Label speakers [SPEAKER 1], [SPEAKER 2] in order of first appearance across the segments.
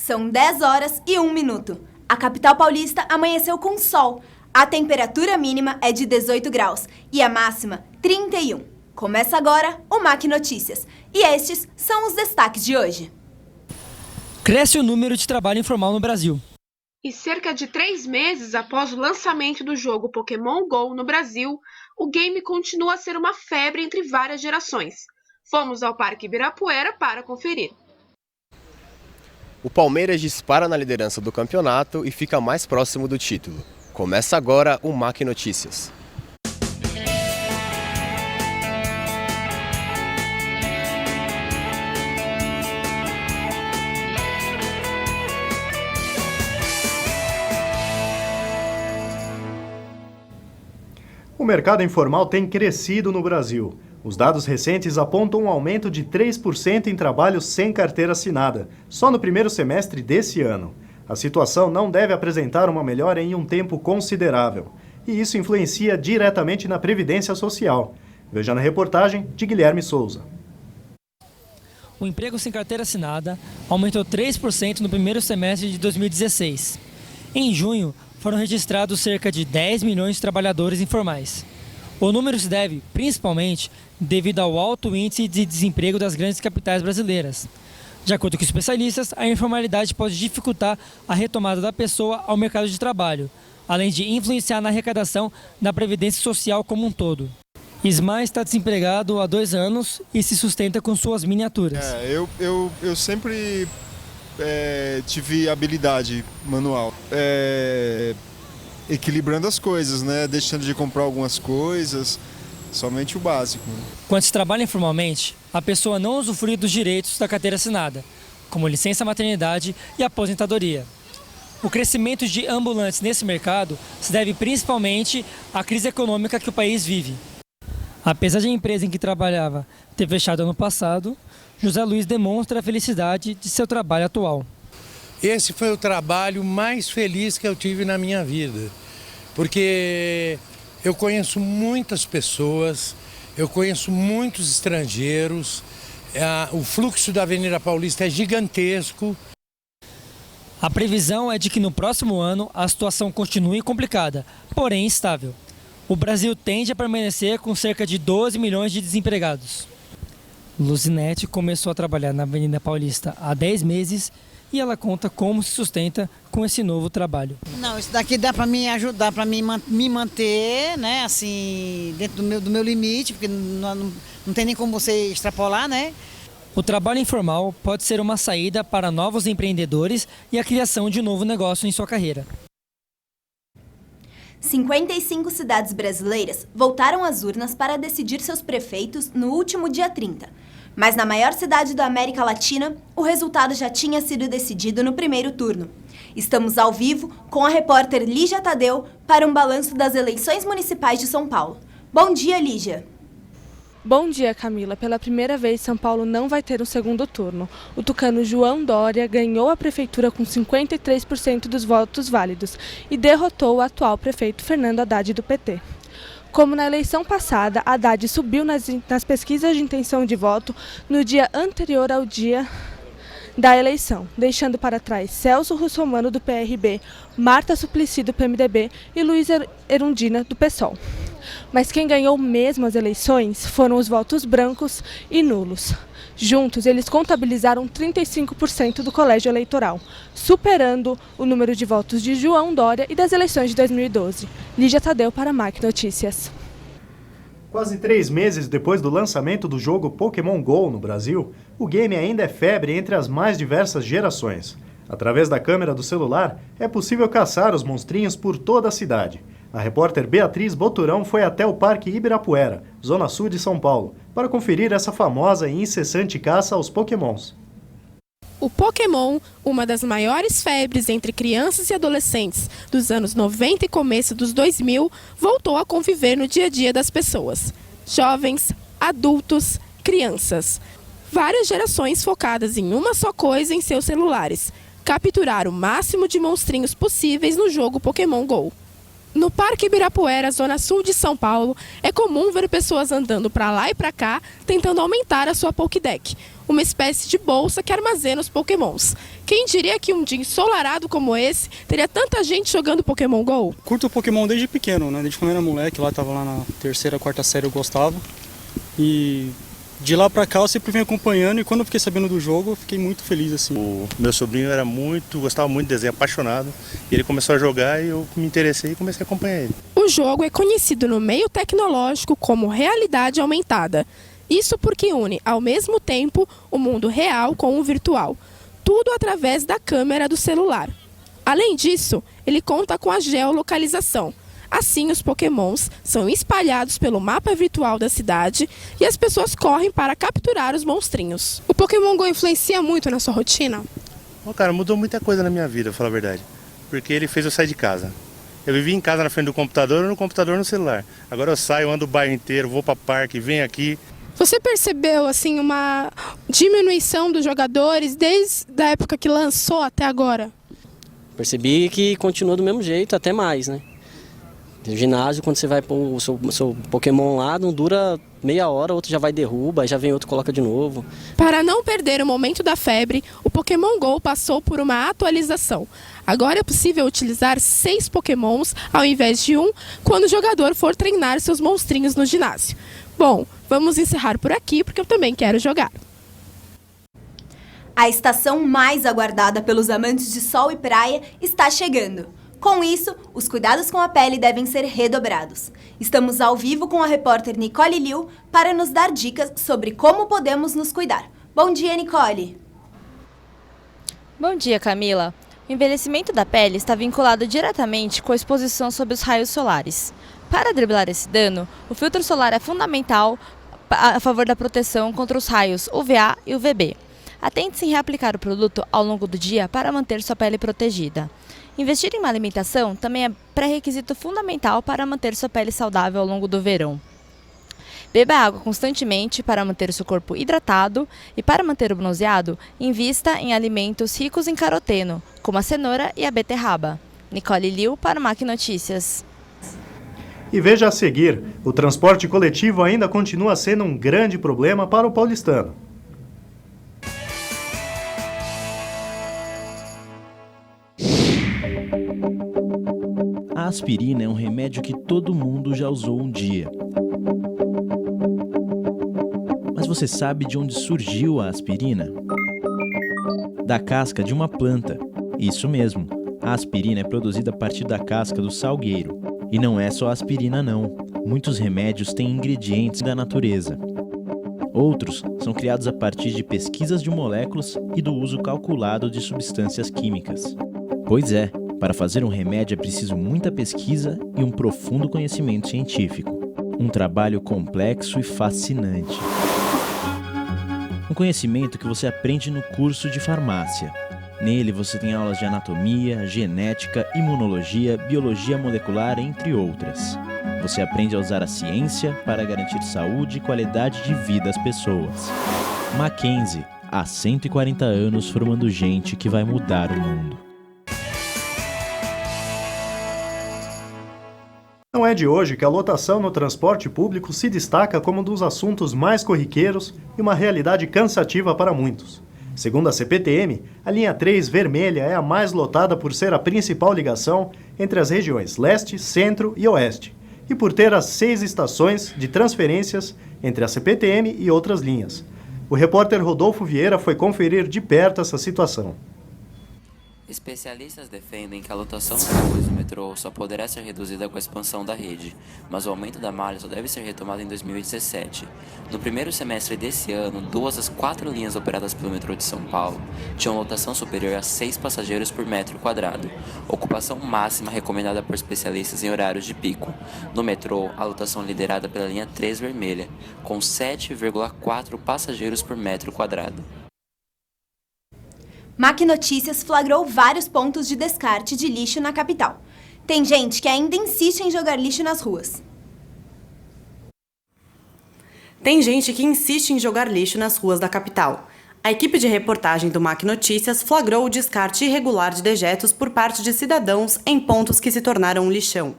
[SPEAKER 1] São 10 horas e 1 minuto. A capital paulista amanheceu com sol. A temperatura mínima é de 18 graus e a máxima 31. Começa agora o MAC Notícias. E estes são os destaques de hoje.
[SPEAKER 2] Cresce o número de trabalho informal no Brasil.
[SPEAKER 3] E cerca de 3 meses após o lançamento do jogo Pokémon GO no Brasil, o game continua a ser uma febre entre várias gerações. Fomos ao Parque Ibirapuera para conferir.
[SPEAKER 4] O Palmeiras dispara na liderança do campeonato e fica mais próximo do título. Começa agora o MAC Notícias.
[SPEAKER 5] O mercado informal tem crescido no Brasil. Os dados recentes apontam um aumento de 3% em trabalhos sem carteira assinada, só no primeiro semestre desse ano. A situação não deve apresentar uma melhora em um tempo considerável, e isso influencia diretamente na Previdência Social. Veja na reportagem de Guilherme Souza.
[SPEAKER 2] O emprego sem carteira assinada aumentou 3% no primeiro semestre de 2016. Em junho, foram registrados cerca de 10 milhões de trabalhadores informais. O número se deve, principalmente, devido ao alto índice de desemprego das grandes capitais brasileiras. De acordo com especialistas, a informalidade pode dificultar a retomada da pessoa ao mercado de trabalho, além de influenciar na arrecadação da Previdência Social como um todo. Ismael está desempregado há 2 anos e se sustenta com suas miniaturas.
[SPEAKER 6] Eu sempre tive habilidade manual. Equilibrando as coisas, né? Deixando de comprar algumas coisas, somente o básico.
[SPEAKER 2] Quando se trabalha informalmente, a pessoa não usufrui dos direitos da carteira assinada, como licença maternidade e aposentadoria. O crescimento de ambulantes nesse mercado se deve principalmente à crise econômica que o país vive. Apesar de a empresa em que trabalhava ter fechado ano passado, José Luiz demonstra a felicidade de seu trabalho atual.
[SPEAKER 7] Esse foi o trabalho mais feliz que eu tive na minha vida, porque eu conheço muitas pessoas, eu conheço muitos estrangeiros, o fluxo da Avenida Paulista é gigantesco.
[SPEAKER 2] A previsão é de que no próximo ano a situação continue complicada, porém estável. O Brasil tende a permanecer com cerca de 12 milhões de desempregados. Luzinete começou a trabalhar na Avenida Paulista há 10 meses e ela conta como se sustenta com esse novo trabalho.
[SPEAKER 8] Não, isso daqui dá para me ajudar, para me manter, né, assim, dentro do meu limite, porque não tem nem como você extrapolar, né?
[SPEAKER 2] O trabalho informal pode ser uma saída para novos empreendedores e a criação de um novo negócio em sua carreira.
[SPEAKER 1] 55 cidades brasileiras voltaram às urnas para decidir seus prefeitos no último dia 30. Mas na maior cidade da América Latina, o resultado já tinha sido decidido no primeiro turno. Estamos ao vivo com a repórter Lígia Tadeu para um balanço das eleições municipais de São Paulo. Bom dia, Lígia.
[SPEAKER 9] Bom dia, Camila. Pela primeira vez, São Paulo não vai ter um segundo turno. O tucano João Dória ganhou a prefeitura com 53% dos votos válidos e derrotou o atual prefeito Fernando Haddad do PT. Como na eleição passada, Haddad subiu nas pesquisas de intenção de voto no dia anterior ao dia da eleição, deixando para trás Celso Russomano do PRB, Marta Suplicy do PMDB e Luiz Erundina do PSOL. Mas quem ganhou mesmo as eleições foram os votos brancos e nulos. Juntos, eles contabilizaram 35% do colégio eleitoral, superando o número de votos de João Dória e das eleições de 2012. Lígia Tadeu para a MAC Notícias.
[SPEAKER 5] Quase 3 meses depois do lançamento do jogo Pokémon GO no Brasil, o game ainda é febre entre as mais diversas gerações. Através da câmera do celular, é possível caçar os monstrinhos por toda a cidade. A repórter Beatriz Boturão foi até o Parque Ibirapuera, zona sul de São Paulo, para conferir essa famosa e incessante caça aos Pokémons.
[SPEAKER 10] O Pokémon, uma das maiores febres entre crianças e adolescentes dos anos 90 e começo dos 2000, voltou a conviver no dia a dia das pessoas. Jovens, adultos, crianças. Várias gerações focadas em uma só coisa em seus celulares. Capturar o máximo de monstrinhos possíveis no jogo Pokémon GO. No Parque Ibirapuera, zona sul de São Paulo, é comum ver pessoas andando para lá e para cá, tentando aumentar a sua Pokédex. uma espécie de bolsa que armazena os pokémons. Quem diria que um dia ensolarado como esse teria tanta gente jogando Pokémon GO?
[SPEAKER 11] Curto o Pokémon desde pequeno, né? Desde quando eu era moleque, tava lá na 3ª, 4ª série eu gostava. E de lá pra cá eu sempre venho acompanhando e quando eu fiquei sabendo do jogo eu fiquei muito feliz assim.
[SPEAKER 12] O meu sobrinho gostava muito de desenho, apaixonado. E ele começou a jogar e eu me interessei e comecei a acompanhar ele.
[SPEAKER 10] O jogo é conhecido no meio tecnológico como realidade aumentada. Isso porque une, ao mesmo tempo, o mundo real com o virtual. Tudo através da câmera do celular. Além disso, ele conta com a geolocalização. Assim, os pokémons são espalhados pelo mapa virtual da cidade e as pessoas correm para capturar os monstrinhos. O Pokémon GO influencia muito na sua rotina?
[SPEAKER 12] Cara, mudou muita coisa na minha vida, pra falar a verdade. Porque ele fez eu sair de casa. Eu vivia em casa na frente do computador ou no computador no celular. Agora eu saio, ando o bairro inteiro, vou para parque, venho aqui.
[SPEAKER 10] Você percebeu assim uma diminuição dos jogadores desde a época que lançou até agora?
[SPEAKER 13] Percebi que continua do mesmo jeito, até mais, né? No ginásio, quando você vai pôr o seu Pokémon lá, não dura meia hora, outro já vai derruba, aí já vem outro e coloca de novo.
[SPEAKER 10] Para não perder o momento da febre, o Pokémon GO passou por uma atualização. Agora é possível utilizar 6 Pokémons ao invés de 1 quando o jogador for treinar seus monstrinhos no ginásio. Bom, vamos encerrar por aqui porque eu também quero jogar.
[SPEAKER 1] A estação mais aguardada pelos amantes de sol e praia está chegando. Com isso, os cuidados com a pele devem ser redobrados. Estamos ao vivo com a repórter Nicole Liu para nos dar dicas sobre como podemos nos cuidar. Bom dia, Nicole!
[SPEAKER 14] Bom dia, Camila! O envelhecimento da pele está vinculado diretamente com a exposição sob os raios solares. Para driblar esse dano, o filtro solar é fundamental a favor da proteção contra os raios UVA e UVB. Atente-se em reaplicar o produto ao longo do dia para manter sua pele protegida. Investir em uma alimentação também é pré-requisito fundamental para manter sua pele saudável ao longo do verão. Beba água constantemente para manter o seu corpo hidratado e para manter o bronzeado, invista em alimentos ricos em caroteno, como a cenoura e a beterraba. Nicole Liu para o MAC Notícias.
[SPEAKER 5] E veja a seguir, o transporte coletivo ainda continua sendo um grande problema para o paulistano.
[SPEAKER 15] A aspirina é um remédio que todo mundo já usou um dia. Mas você sabe de onde surgiu a aspirina? Da casca de uma planta. Isso mesmo, a aspirina é produzida a partir da casca do salgueiro. E não é só aspirina não, muitos remédios têm ingredientes da natureza. Outros são criados a partir de pesquisas de moléculas e do uso calculado de substâncias químicas. Pois é, para fazer um remédio é preciso muita pesquisa e um profundo conhecimento científico. Um trabalho complexo e fascinante. Um conhecimento que você aprende no curso de farmácia. Nele você tem aulas de anatomia, genética, imunologia, biologia molecular, entre outras. Você aprende a usar a ciência para garantir saúde e qualidade de vida às pessoas. Mackenzie, há 140 anos formando gente que vai mudar o mundo.
[SPEAKER 5] Não é de hoje que a lotação no transporte público se destaca como um dos assuntos mais corriqueiros e uma realidade cansativa para muitos. Segundo a CPTM, a linha 3 vermelha é a mais lotada por ser a principal ligação entre as regiões leste, centro e oeste, e por ter as 6 estações de transferências entre a CPTM e outras linhas. O repórter Rodolfo Vieira foi conferir de perto essa situação.
[SPEAKER 16] Especialistas defendem que a lotação das ruas do metrô só poderá ser reduzida com a expansão da rede, mas o aumento da malha só deve ser retomado em 2017. No primeiro semestre desse ano, 2 das 4 linhas operadas pelo metrô de São Paulo tinham lotação superior a 6 passageiros por metro quadrado, ocupação máxima recomendada por especialistas em horários de pico. No metrô, a lotação liderada pela linha 3 vermelha, com 7,4 passageiros por metro quadrado.
[SPEAKER 1] MAC Notícias flagrou vários pontos de descarte de lixo na capital. Tem gente que ainda insiste em jogar lixo nas ruas.
[SPEAKER 17] Tem gente que insiste em jogar lixo nas ruas da capital. A equipe de reportagem do MAC Notícias flagrou o descarte irregular de dejetos por parte de cidadãos em pontos que se tornaram um lixão.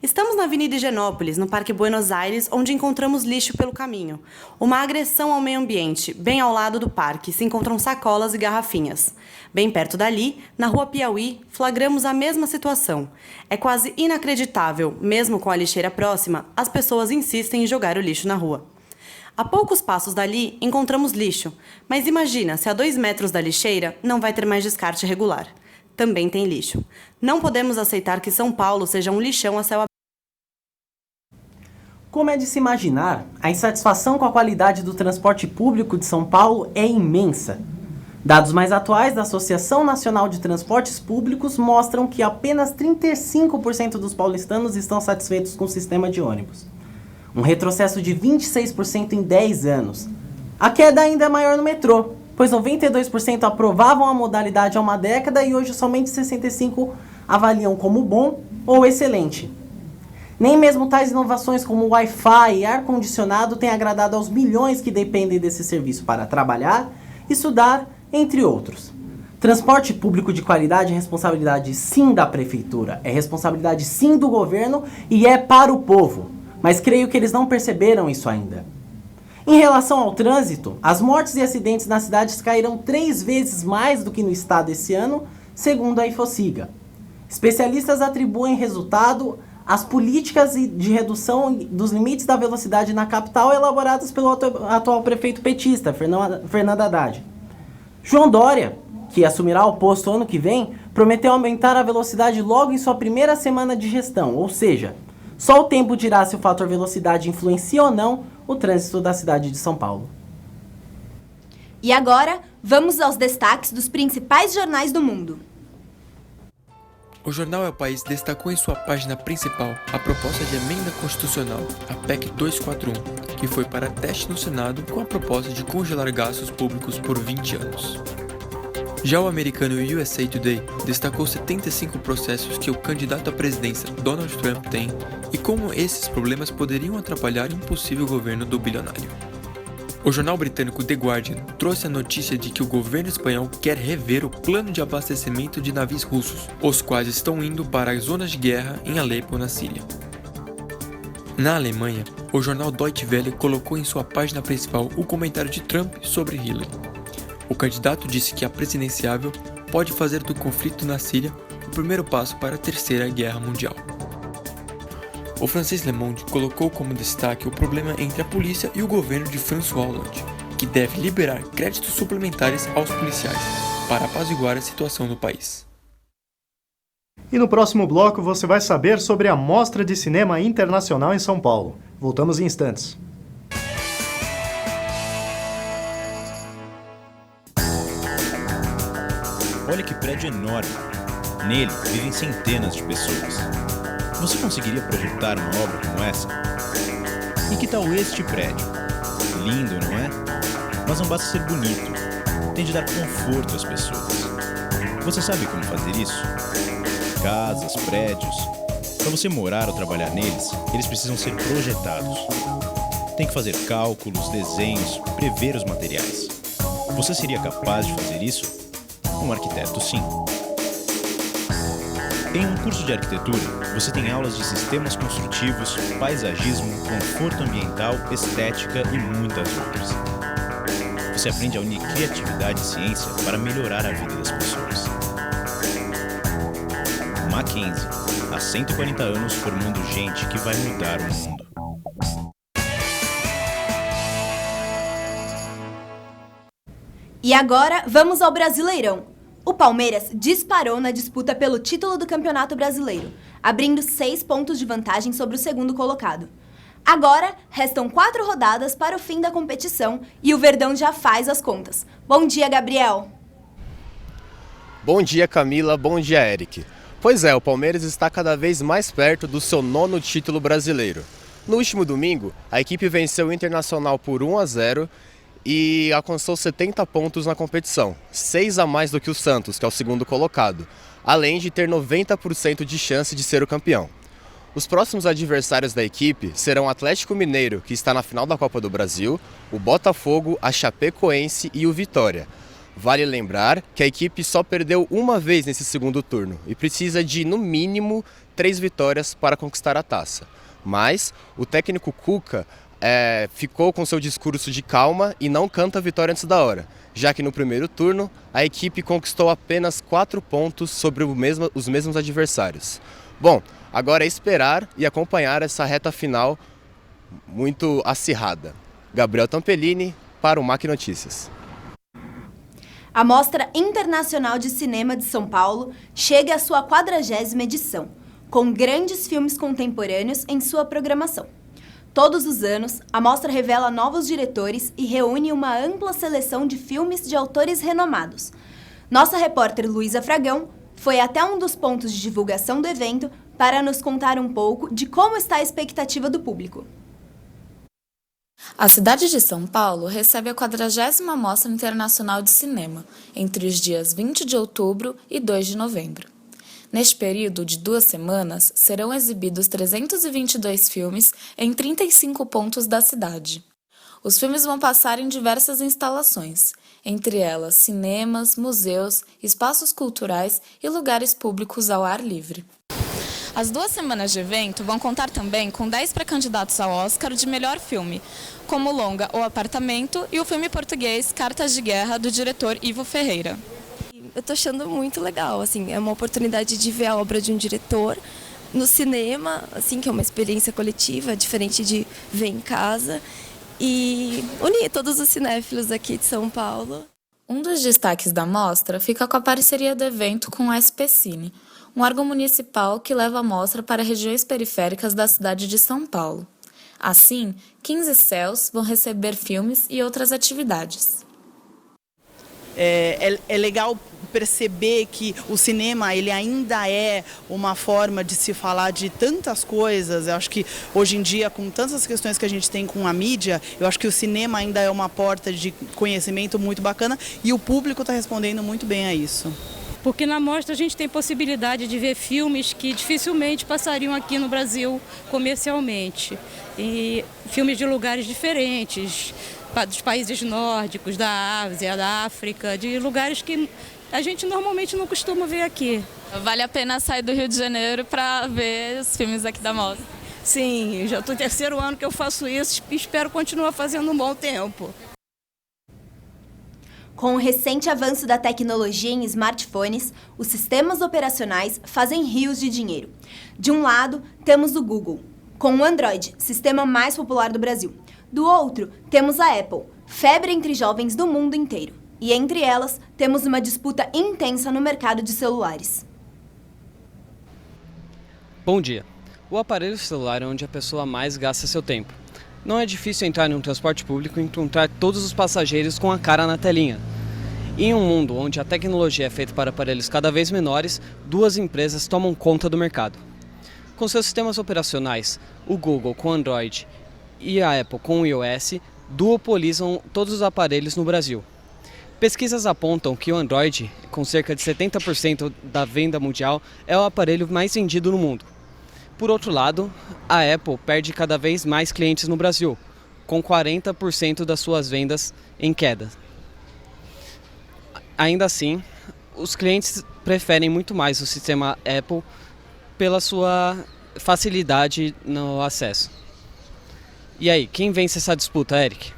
[SPEAKER 17] Estamos na Avenida Higienópolis, no Parque Buenos Aires, onde encontramos lixo pelo caminho. Uma agressão ao meio ambiente. Bem ao lado do parque se encontram sacolas e garrafinhas. Bem perto dali, na Rua Piauí, flagramos a mesma situação. É quase inacreditável, mesmo com a lixeira próxima, as pessoas insistem em jogar o lixo na rua. A poucos passos dali, encontramos lixo, mas imagina se a 2 metros da lixeira não vai ter mais descarte regular. Também tem lixo. Não podemos aceitar que São Paulo seja um lixão a céu aberto.
[SPEAKER 18] Como é de se imaginar, a insatisfação com a qualidade do transporte público de São Paulo é imensa. Dados mais atuais da Associação Nacional de Transportes Públicos mostram que apenas 35% dos paulistanos estão satisfeitos com o sistema de ônibus. Um retrocesso de 26% em 10 anos. A queda ainda é maior no metrô, pois 92% aprovavam a modalidade há uma década e hoje somente 65% avaliam como bom ou excelente. Nem mesmo tais inovações como Wi-Fi e ar-condicionado têm agradado aos milhões que dependem desse serviço para trabalhar, estudar, entre outros. Transporte público de qualidade é responsabilidade sim da prefeitura, é responsabilidade sim do governo e é para o povo. Mas creio que eles não perceberam isso ainda. Em relação ao trânsito, as mortes e acidentes nas cidades caíram 3 vezes mais do que no estado esse ano, segundo a Infociga. Especialistas atribuem resultado às políticas de redução dos limites da velocidade na capital elaboradas pelo atual prefeito petista, Fernando Haddad. João Dória, que assumirá o posto ano que vem, prometeu aumentar a velocidade logo em sua primeira semana de gestão, ou seja, só o tempo dirá se o fator velocidade influencia ou não o trânsito da cidade de São Paulo.
[SPEAKER 1] E agora, vamos aos destaques dos principais jornais do mundo.
[SPEAKER 19] O jornal El País destacou em sua página principal a proposta de emenda constitucional, a PEC 241, que foi para teste no Senado com a proposta de congelar gastos públicos por 20 anos. Já o americano USA Today destacou 75 processos que o candidato à presidência Donald Trump tem e como esses problemas poderiam atrapalhar um possível governo do bilionário. O jornal britânico The Guardian trouxe a notícia de que o governo espanhol quer rever o plano de abastecimento de navios russos, os quais estão indo para as zonas de guerra em Alepo, na Síria. Na Alemanha, o jornal Deutsche Welle colocou em sua página principal o comentário de Trump sobre Hillary. O candidato disse que a presidenciável pode fazer do conflito na Síria o primeiro passo para a Terceira Guerra Mundial. O francês Le Monde colocou como destaque o problema entre a polícia e o governo de François Hollande, que deve liberar créditos suplementares aos policiais para apaziguar a situação no país.
[SPEAKER 5] E no próximo bloco você vai saber sobre a Mostra de Cinema Internacional em São Paulo. Voltamos em instantes.
[SPEAKER 15] Olha que prédio enorme. Nele vivem centenas de pessoas. Você conseguiria projetar uma obra como essa? E que tal este prédio? Lindo, não é? Mas não basta ser bonito. Tem de dar conforto às pessoas. Você sabe como fazer isso? Casas, prédios. Para você morar ou trabalhar neles, eles precisam ser projetados. Tem que fazer cálculos, desenhos, prever os materiais. Você seria capaz de fazer isso? Um arquiteto, sim. Em um curso de arquitetura, você tem aulas de sistemas construtivos, paisagismo, conforto ambiental, estética e muitas outras. Você aprende a unir criatividade e ciência para melhorar a vida das pessoas. Mackenzie, há 140 anos formando gente que vai mudar o mundo.
[SPEAKER 1] E agora, vamos ao Brasileirão. O Palmeiras disparou na disputa pelo título do Campeonato Brasileiro, abrindo 6 pontos de vantagem sobre o segundo colocado. Agora, restam 4 rodadas para o fim da competição e o Verdão já faz as contas. Bom dia, Gabriel!
[SPEAKER 4] Bom dia, Camila. Bom dia, Eric. Pois é, o Palmeiras está cada vez mais perto do seu 9º título brasileiro. No último domingo, a equipe venceu o Internacional por 1-0 e alcançou 70 pontos na competição, 6 a mais do que o Santos, que é o segundo colocado, além de ter 90% de chance de ser o campeão. Os próximos adversários da equipe serão o Atlético Mineiro, que está na final da Copa do Brasil, o Botafogo, a Chapecoense e o Vitória. Vale lembrar que a equipe só perdeu uma vez nesse segundo turno e precisa de, no mínimo, 3 vitórias para conquistar a taça. Mas o técnico Cuca ficou com seu discurso de calma e não canta a vitória antes da hora, já que no primeiro turno a equipe conquistou apenas 4 pontos sobre os mesmos adversários. Bom, agora é esperar e acompanhar essa reta final muito acirrada. Gabriel Tampellini para o MAC Notícias.
[SPEAKER 1] A Mostra Internacional de Cinema de São Paulo chega à sua 40ª edição, com grandes filmes contemporâneos em sua programação. Todos os anos, a mostra revela novos diretores e reúne uma ampla seleção de filmes de autores renomados. Nossa repórter Luísa Fragão foi até um dos pontos de divulgação do evento para nos contar um pouco de como está a expectativa do público.
[SPEAKER 20] A cidade de São Paulo recebe a 40ª Mostra Internacional de Cinema, entre os dias 20 de outubro e 2 de novembro. Neste período de 2 semanas, serão exibidos 322 filmes em 35 pontos da cidade. Os filmes vão passar em diversas instalações, entre elas cinemas, museus, espaços culturais e lugares públicos ao ar livre. As 2 semanas de evento vão contar também com 10 pré-candidatos ao Oscar de melhor filme, como o longa O Apartamento e o filme português Cartas de Guerra, do diretor Ivo Ferreira.
[SPEAKER 21] Eu tô achando muito legal, assim, é uma oportunidade de ver a obra de um diretor no cinema, assim, que é uma experiência coletiva, diferente de ver em casa, e unir todos os cinéfilos aqui de São Paulo.
[SPEAKER 20] Um dos destaques da mostra fica com a parceria do evento com a SP Cine, um órgão municipal que leva a mostra para regiões periféricas da cidade de São Paulo. Assim, 15 céus vão receber filmes e outras atividades.
[SPEAKER 22] É legal perceber que o cinema ele ainda é uma forma de se falar de tantas coisas. Eu acho que hoje em dia, com tantas questões que a gente tem com a mídia, eu acho que o cinema ainda é uma porta de conhecimento muito bacana e o público está respondendo muito bem a isso.
[SPEAKER 23] Porque na mostra a gente tem possibilidade de ver filmes que dificilmente passariam aqui no Brasil comercialmente. E filmes de lugares diferentes, dos países nórdicos, da Ásia, da África, de lugares que a gente normalmente não costuma ver aqui.
[SPEAKER 20] Vale a pena sair do Rio de Janeiro para ver os filmes aqui da mostra?
[SPEAKER 23] Sim, já estou no 3º ano que eu faço isso e espero continuar fazendo um bom tempo.
[SPEAKER 1] Com o recente avanço da tecnologia em smartphones, os sistemas operacionais fazem rios de dinheiro. De um lado, temos o Google, com o Android, sistema mais popular do Brasil. Do outro, temos a Apple, febre entre jovens do mundo inteiro. E entre elas, temos uma disputa intensa no mercado de celulares.
[SPEAKER 24] Bom dia. O aparelho celular é onde a pessoa mais gasta seu tempo. Não é difícil entrar em um transporte público e encontrar todos os passageiros com a cara na telinha. Em um mundo onde a tecnologia é feita para aparelhos cada vez menores, 2 empresas tomam conta do mercado. Com seus sistemas operacionais, o Google com Android e a Apple com o iOS duopolizam todos os aparelhos no Brasil. Pesquisas apontam que o Android, com cerca de 70% da venda mundial, é o aparelho mais vendido no mundo. Por outro lado, a Apple perde cada vez mais clientes no Brasil, com 40% das suas vendas em queda. Ainda assim, os clientes preferem muito mais o sistema Apple pela sua facilidade no acesso. E aí, quem vence essa disputa, Eric?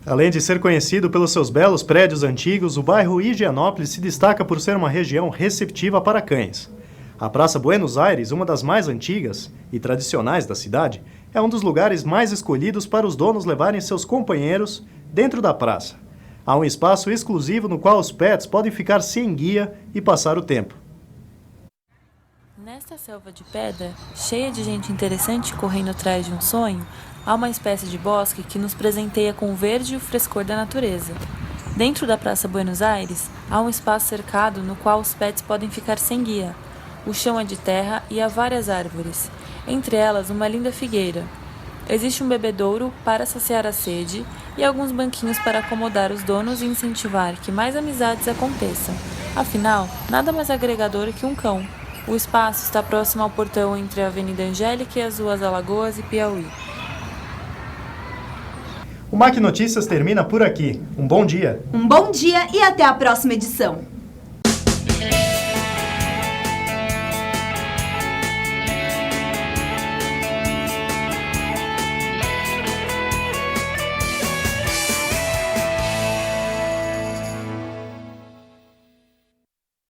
[SPEAKER 5] Além de ser conhecido pelos seus belos prédios antigos, o bairro Higienópolis se destaca por ser uma região receptiva para cães. A Praça Buenos Aires, uma das mais antigas e tradicionais da cidade, é um dos lugares mais escolhidos para os donos levarem seus companheiros dentro da praça. Há um espaço exclusivo no qual os pets podem ficar sem guia e passar o tempo.
[SPEAKER 25] Nesta selva de pedra, cheia de gente interessante correndo atrás de um sonho, há uma espécie de bosque que nos presenteia com o verde e o frescor da natureza. Dentro da Praça Buenos Aires, há um espaço cercado no qual os pets podem ficar sem guia. O chão é de terra e há várias árvores, entre elas uma linda figueira. Existe um bebedouro para saciar a sede e alguns banquinhos para acomodar os donos e incentivar que mais amizades aconteçam. Afinal, nada mais agregador que um cão. O espaço está próximo ao portão entre a Avenida Angélica e as ruas Alagoas e Piauí.
[SPEAKER 5] O MAC Notícias termina por aqui. Um bom dia.
[SPEAKER 1] Um bom dia e até a próxima edição.